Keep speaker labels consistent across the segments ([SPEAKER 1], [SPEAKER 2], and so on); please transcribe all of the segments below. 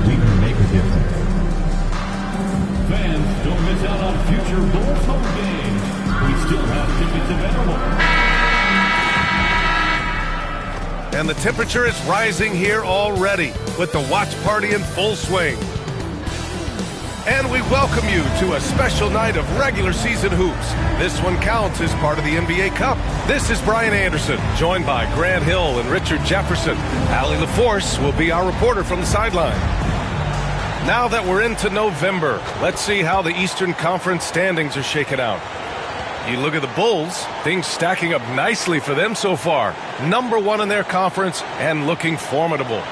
[SPEAKER 1] we can make a difference. Fans, don't miss out on future Bulls home games. We still have tickets available.
[SPEAKER 2] And the temperature is rising here already with the watch party in full swing. And we welcome you to a special night of regular season hoops. This one counts as part of the NBA Cup. This is Brian Anderson, joined by Grant Hill and Richard Jefferson. Allie LaForce will be our reporter from the sideline. Now that we're into November, let's see how the Eastern Conference standings are shaken out. You look at the Bulls, things stacking up nicely for them so far. #1 in their conference and looking formidable.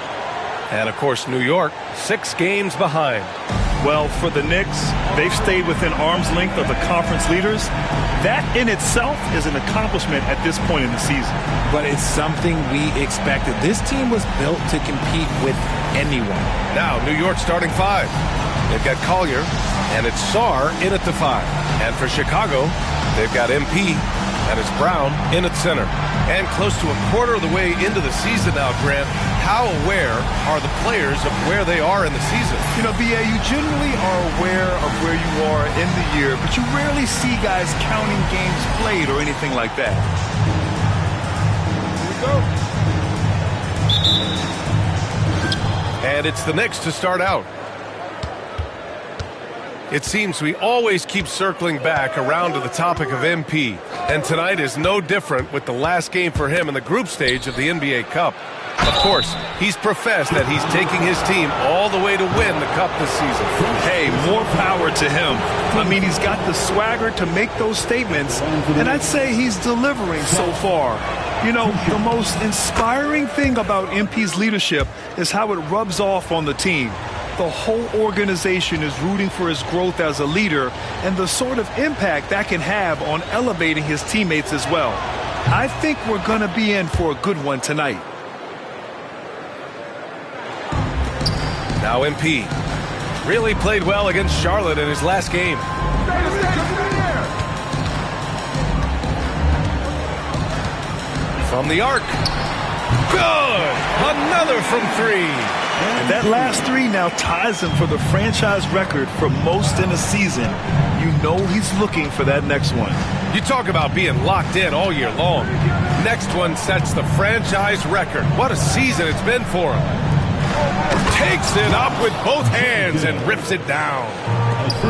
[SPEAKER 2] And, of course, New York, 6 games behind.
[SPEAKER 3] Well, for the Knicks, they've stayed within arm's length of the conference leaders. That in itself is an accomplishment at this point in the season.
[SPEAKER 4] But it's something we expected. This team was built to compete with anyone.
[SPEAKER 2] Now, New York starting 5. They've got Collier, and it's Sarr in at the 5. And for Chicago, they've got MP, and it's Brown in at center. And close to a quarter of the way into the season now, Grant, how aware are the players of where they are in the season?
[SPEAKER 5] You know, B.A., you generally are aware of where you are in the year, but you rarely see guys counting games played or anything like that. Here we go.
[SPEAKER 2] And it's the Knicks to start out. It seems we always keep circling back around to the topic of MP, and tonight is no different with the last game for him in the group stage of the NBA Cup. Of course, he's professed that he's taking his team all the way to win the Cup this season.
[SPEAKER 3] Hey, more power to him. I mean, he's got the swagger to make those statements, and I'd say he's delivering so far. You know, the most inspiring thing about MP's leadership is how it rubs off on the team. The whole organization is rooting for his growth as a leader and the sort of impact that can have on elevating his teammates as well. I think we're going to be in for a good one tonight.
[SPEAKER 2] Now MP really played well against Charlotte in his last game. From the arc. Good! Another from 3.
[SPEAKER 3] And that last 3 now ties him for the franchise record for most in a season. You know he's looking for that next one.
[SPEAKER 2] You talk about being locked in all year long. Next one sets the franchise record. What a season it's been for him. Takes it up with both hands and rips it down.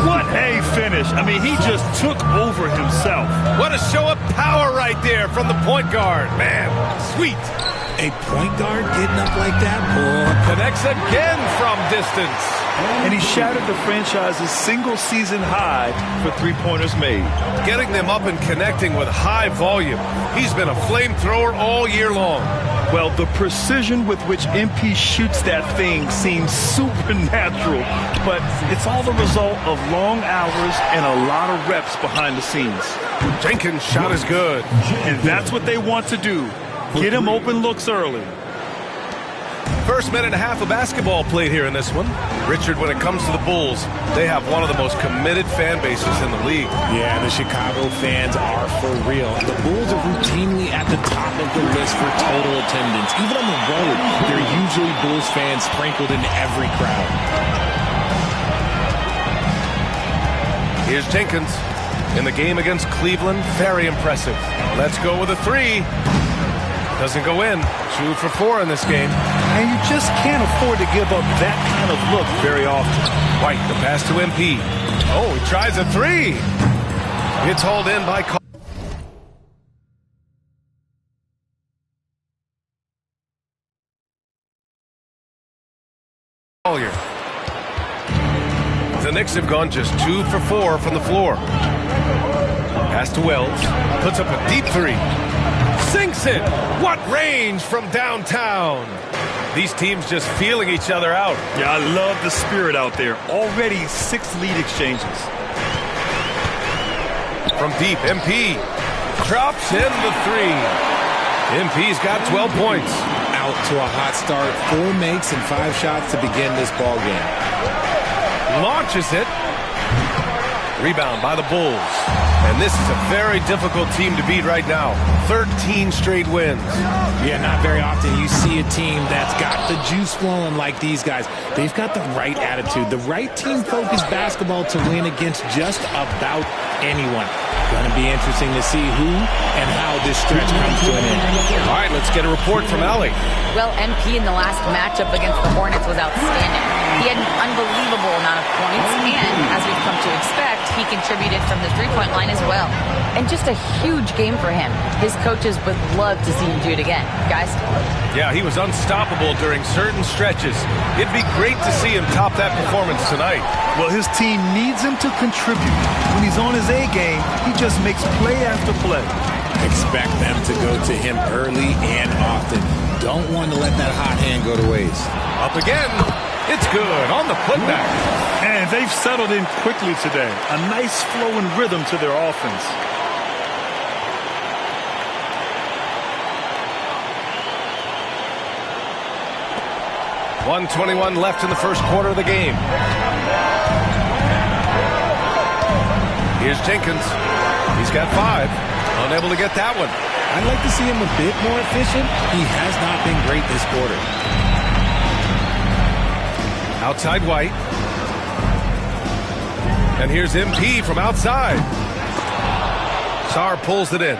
[SPEAKER 3] What a finish. I mean, he just took over himself.
[SPEAKER 2] What a show of power right there from the point guard. Man, sweet.
[SPEAKER 4] A point guard getting up like that, boy.
[SPEAKER 2] Connects again from distance.
[SPEAKER 3] And he shattered the franchise's single-season high for three-pointers made.
[SPEAKER 2] Getting them up and connecting with high volume. He's been a flamethrower all year long.
[SPEAKER 3] Well, the precision with which MP shoots that thing seems supernatural, but it's all the result of long hours and a lot of reps behind the scenes.
[SPEAKER 2] Jenkins' shot is good.
[SPEAKER 3] And that's what they want to do. Get him open looks early.
[SPEAKER 2] First minute and a half of basketball played here in this one. Richard, when it comes to the Bulls, they have one of the most committed fan bases in the league.
[SPEAKER 4] Yeah, the Chicago fans are for real. The Bulls are routinely at the top of the list for total attendance. Even on the road, there are usually Bulls fans sprinkled in every crowd.
[SPEAKER 2] Here's Jenkins. In the game against Cleveland, very impressive. Let's go with a 3. Doesn't go in. 2 for 4 in this game.
[SPEAKER 3] And you just can't afford to give up that kind of look very often.
[SPEAKER 2] White, the pass to MP. Oh, he tries a 3. It's hauled in by Collier. The Knicks have gone just 2 for 4 from the floor. Pass to Wells. Puts up a deep 3. Sinks it! What range from downtown! These teams just feeling each other out.
[SPEAKER 3] Yeah, I love the spirit out there. Already 6 lead exchanges.
[SPEAKER 2] From deep, MP drops in the 3. MP's got 12 points.
[SPEAKER 4] Out to a hot start. 4 makes and 5 shots to begin this ball game.
[SPEAKER 2] Launches it. Rebound by the Bulls. And this is a very difficult team to beat right now. 13 straight wins.
[SPEAKER 4] Yeah, not very often you see a team that's got the juice flowing like these guys. They've got the right attitude, the right team-focused basketball to win against just about anyone. Going to be interesting to see who and how this stretch comes to an end.
[SPEAKER 2] All right, let's get a report from Allie.
[SPEAKER 6] Well, MP in the last matchup against the Hornets was outstanding. He had an unbelievable amount of points, and as we've come to expect, he contributed from the three-point line as well. And just a huge game for him. His coaches would love to see him do it again. Guys?
[SPEAKER 2] Yeah, he was unstoppable during certain stretches. It'd be great to see him top that performance tonight.
[SPEAKER 3] Well, his team needs him to contribute. When he's on his A game, he just makes play after play.
[SPEAKER 4] Expect them to go to him early and often. Don't want to let that hot hand go to waste.
[SPEAKER 2] Up again. It's good on the putback.
[SPEAKER 3] And they've settled in quickly today. A nice flow and rhythm to their offense.
[SPEAKER 2] .121 left in the first quarter of the game. Here's Jenkins. He's got 5. Unable to get that one.
[SPEAKER 4] I'd like to see him a bit more efficient. He has not been great this quarter.
[SPEAKER 2] Outside White. And here's MP from outside. Sarr pulls it in.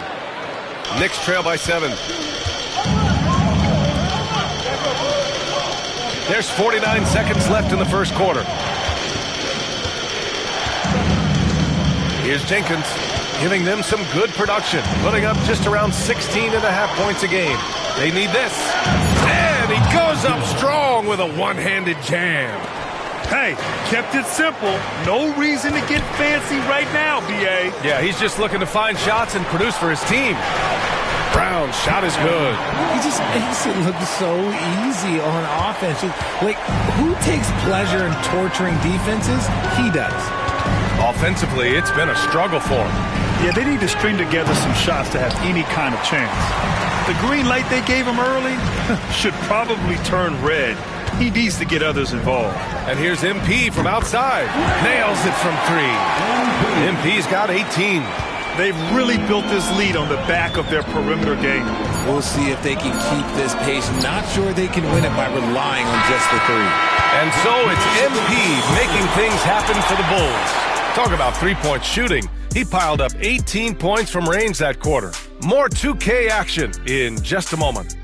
[SPEAKER 2] Knicks trail by 7. There's 49 seconds left in the first quarter. Here's Jenkins, giving them some good production, putting up just around 16.5 points a game. They need this. And he goes up strong with a one-handed jam.
[SPEAKER 3] Hey, kept it simple. No reason to get fancy right now, B.A.
[SPEAKER 2] Yeah, he's just looking to find shots and produce for his team. Brown's shot is good.
[SPEAKER 4] He just makes it look so easy on offense. Like, who takes pleasure in torturing defenses? He does.
[SPEAKER 2] Offensively, it's been a struggle for him.
[SPEAKER 3] Yeah, they need to string together some shots to have any kind of chance. The green light they gave him early should probably turn red. He needs to get others involved.
[SPEAKER 2] And here's MP from outside. Nails it from 3. MP's got 18.
[SPEAKER 3] They've really built this lead on the back of their perimeter game.
[SPEAKER 4] We'll see if they can keep this pace. Not sure they can win it by relying on just the 3.
[SPEAKER 2] And so it's MP making things happen for the Bulls. Talk about three-point shooting. He piled up 18 points from range that quarter. More 2K action in just a moment.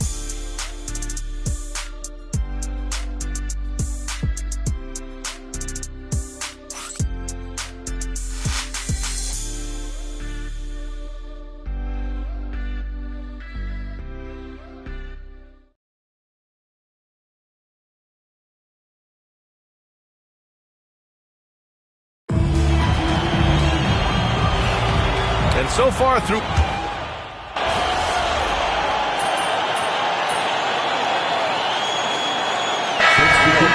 [SPEAKER 2] And so far through...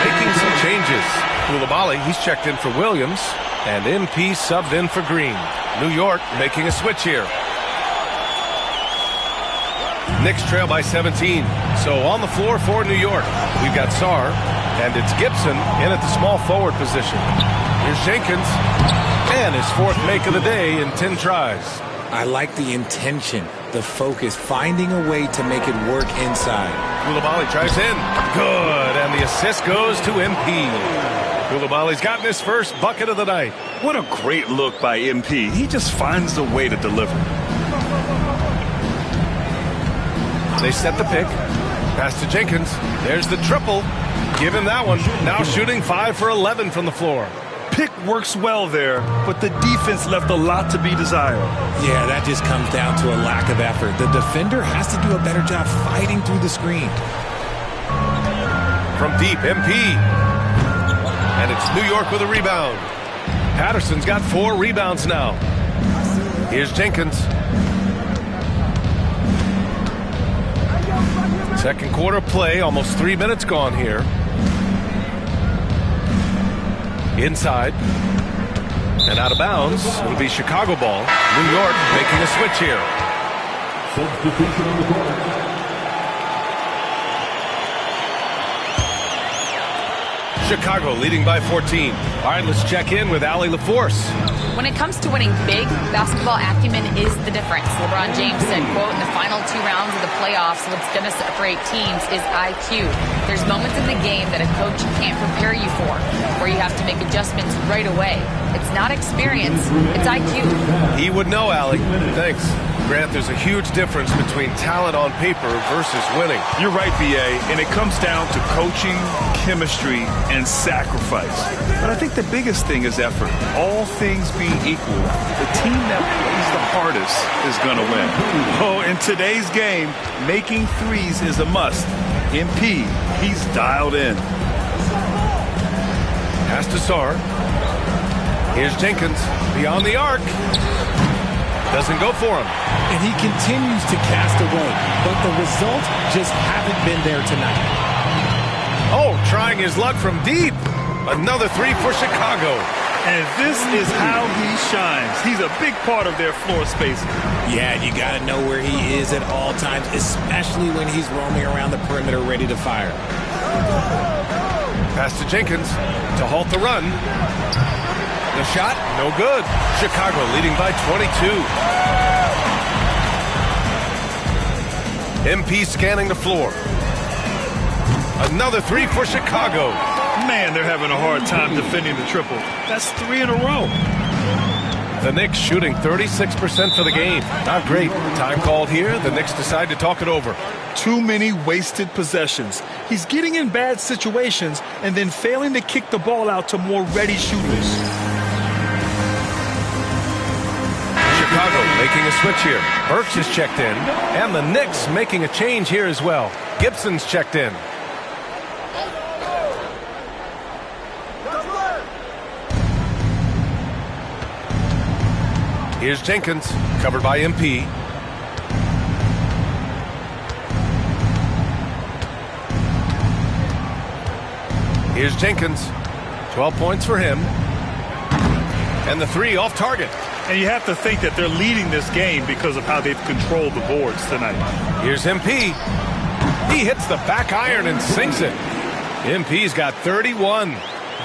[SPEAKER 2] making some changes. Coulibaly, he's checked in for Williams. And MP subbed in for Green. New York making a switch here. Knicks trail by 17. So on the floor for New York, we've got Sarr. And it's Gibson in at the small forward position. Here's Jenkins. And his 4th make of the day in 10 tries.
[SPEAKER 4] I like the intention, the focus, finding a way to make it work inside.
[SPEAKER 2] Coulibaly tries in. Good. And the assist goes to MP. Coulibaly's gotten his first bucket of the night.
[SPEAKER 3] What a great look by MP. He just finds a way to deliver.
[SPEAKER 2] They set the pick. Pass to Jenkins. There's the triple. Give him that one. Now shooting 5 for 11 from the floor.
[SPEAKER 3] Pick works well there, but the defense left a lot to be desired.
[SPEAKER 4] Yeah, that just comes down to a lack of effort. The defender has to do a better job fighting through the screen.
[SPEAKER 2] From deep, MP. And it's New York with a rebound. Patterson's got 4 rebounds now. Here's Jenkins. Second quarter play, almost 3 minutes gone here. Inside. And out of bounds. It'll be Chicago ball. New York making a switch here.
[SPEAKER 1] Substitution on the court.
[SPEAKER 2] Chicago leading by 14. All right, let's check in with Allie LaForce.
[SPEAKER 6] When it comes to winning big, basketball acumen is the difference. LeBron James said, quote, in the final 2 rounds of the playoffs, what's going to separate teams is IQ. There's moments in the game that a coach can't prepare you for, where you have to make adjustments right away. It's not experience, it's IQ.
[SPEAKER 2] He would know, Allie. Thanks. Grant, there's a huge difference between talent on paper versus winning.
[SPEAKER 5] You're right, B.A., and it comes down to coaching, chemistry, and sacrifice. But I think the biggest thing is effort. All things being equal, the team that plays the hardest is going to win. Oh, in today's game, making threes is a must. MP, he's dialed in.
[SPEAKER 2] Pass to Sarr. Here's Jenkins beyond the arc. Doesn't go for him.
[SPEAKER 4] And he continues to cast away, but the results just haven't been there tonight.
[SPEAKER 2] Oh, trying his luck from deep. Another 3 for Chicago.
[SPEAKER 5] And this is how he shines. He's a big part of their floor spacing.
[SPEAKER 4] Yeah, you got to know where he is at all times, especially when he's roaming around the perimeter ready to fire.
[SPEAKER 2] Pass to Jenkins to halt the run. The shot, no good. Chicago leading by 22. MP scanning the floor. Another 3 for Chicago.
[SPEAKER 5] Man, they're having a hard time defending the triple. That's 3 in a row.
[SPEAKER 2] The Knicks shooting 36% for the game. Not great. Time called here. The Knicks decide to talk it over.
[SPEAKER 5] Too many wasted possessions. He's getting in bad situations and then failing to kick the ball out to more ready shooters.
[SPEAKER 2] Chicago making a switch here. Burks is checked in. And the Knicks making a change here as well. Gibson's checked in. Here's Jenkins, covered by MP. Here's Jenkins. 12 points for him. And the 3 off target.
[SPEAKER 5] And you have to think that they're leading this game because of how they've controlled the boards tonight.
[SPEAKER 2] Here's MP. He hits the back iron and sinks it. MP's got 31.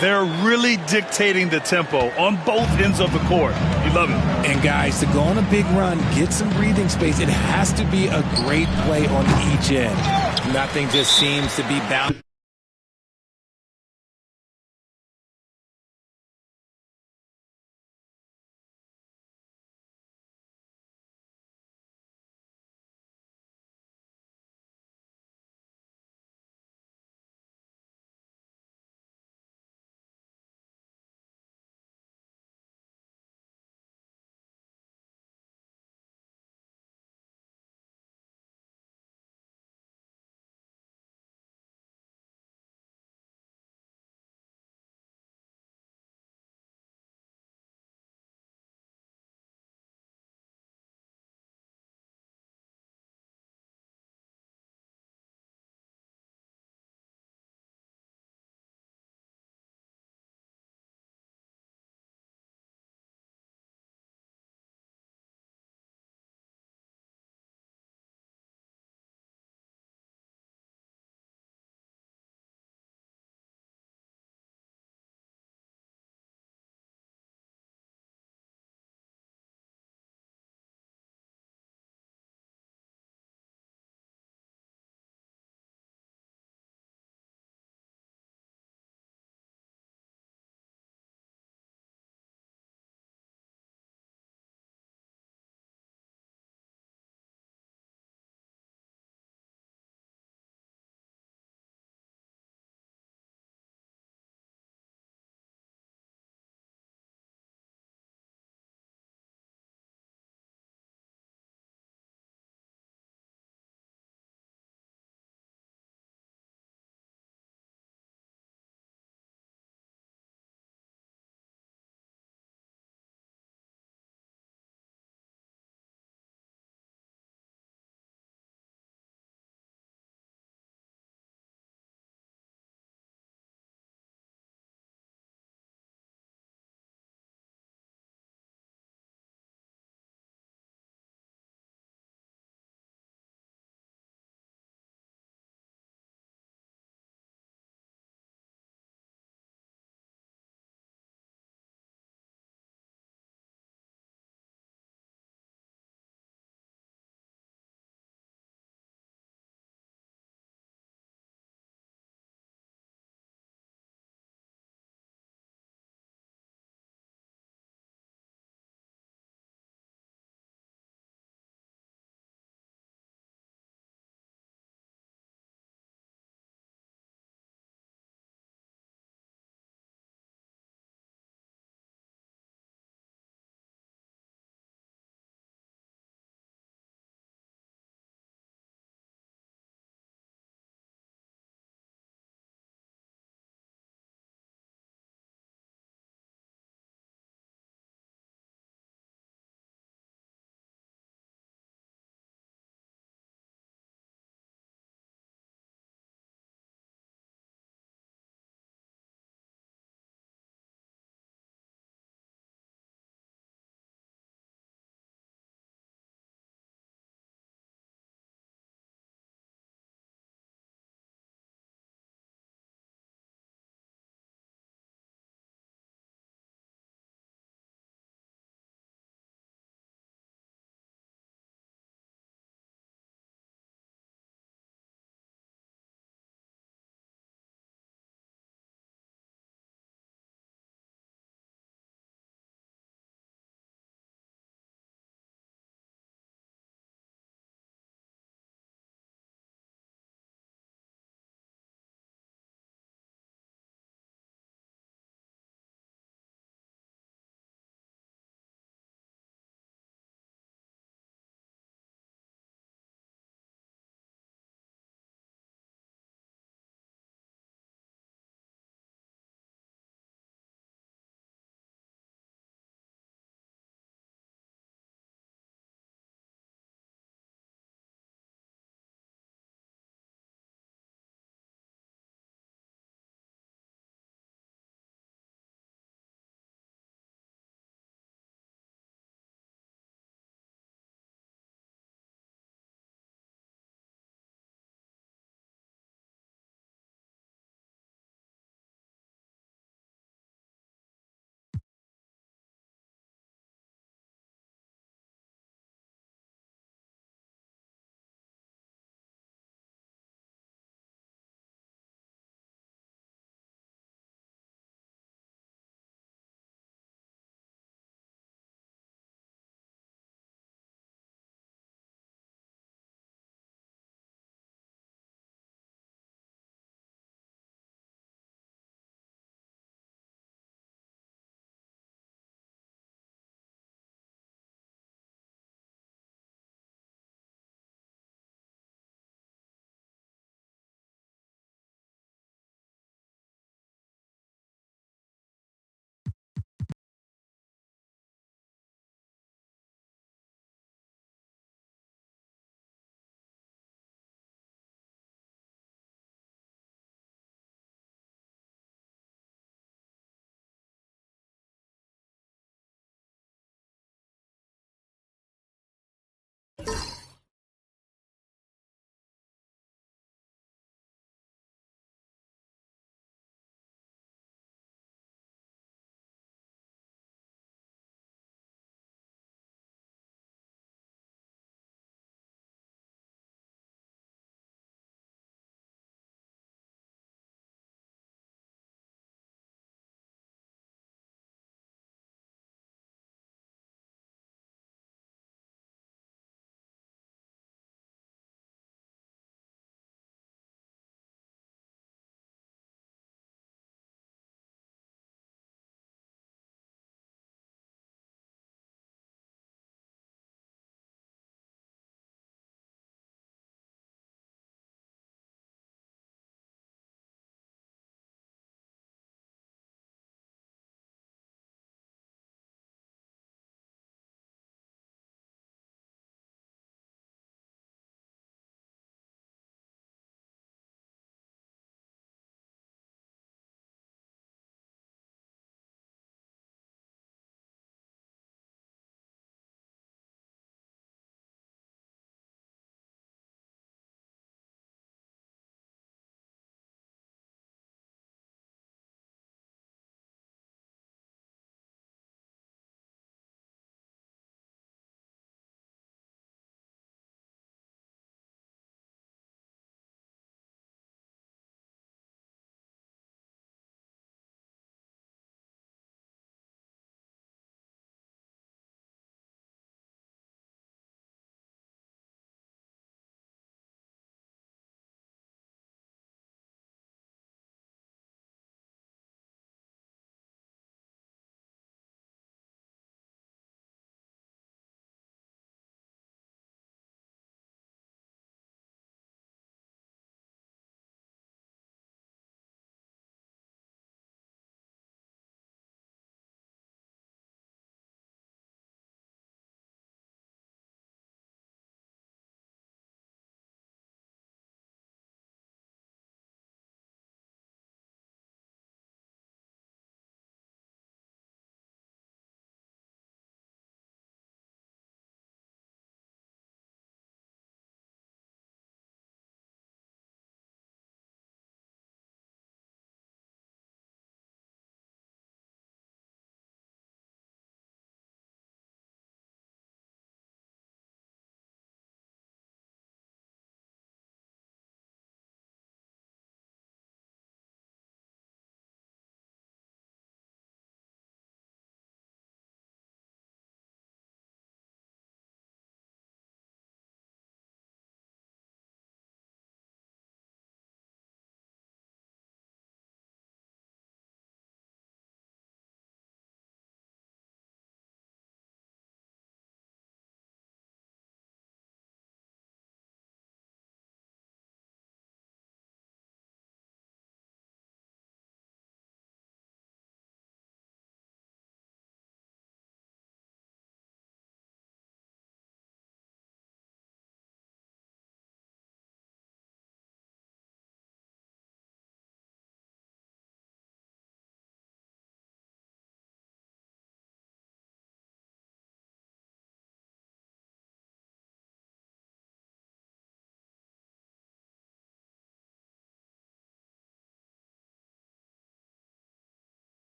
[SPEAKER 5] They're really dictating the tempo on both ends of the court. You love it.
[SPEAKER 4] And guys, to go on a big run, get some breathing space, it has to be a great play on each end. Nothing just seems to be bound.